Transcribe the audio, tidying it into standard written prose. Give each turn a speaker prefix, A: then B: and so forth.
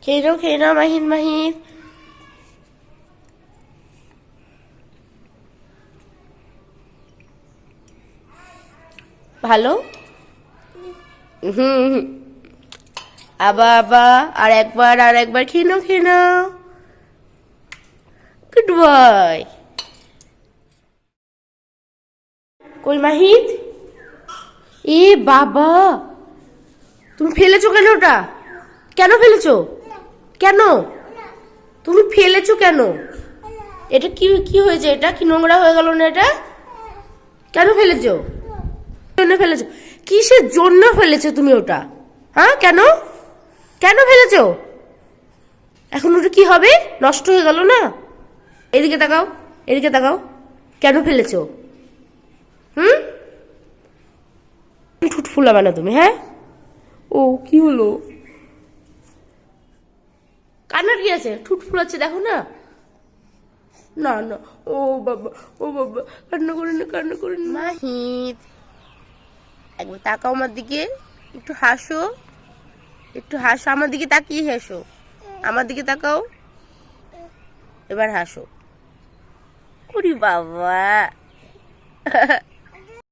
A: খেয়ে নাও মাহিন মাহিন। ভালো। হুম, আবার আবার আর একবার খেয়ে নাও। Good boy. কই মাহিদ? এ বাবা, তুমি ফেলেছো কেন ওটা? কেন ফেলেছো? কেন তুমি ফেলেছো কেন? এটা কি কি হয়েছে? এটা কি নোংরা হয়ে গেল না? এটা কেন ফেলেছো? জন্য ফেলেছো? কিসের জন্য ফেলেছো তুমি ওটা? হ্যাঁ, কেন কেন ফেলেছো? এখন ওটা কি হবে? নষ্ট হয়ে গেল না? এদিকে তাকাও, এদিকে তাকাও। কেন ফেলেছো? হুম, ঠুট ফুলাবে না তুমি? হ্যাঁ, ও কি হলো? কান্নার কি আছে? ঠুট ফুলাচ্ছে দেখো না। না না, ও বাবা, ও বাবা, কান্না করেন না, কান্না করেন না। মাহিদ, একবার তাকাও আমার দিকে, একটু হাসো, একটু হাসো, আমার দিকে তাকিয়ে হাসো, আমার দিকে তাকাও, এবার হাসো। ওরে বাবা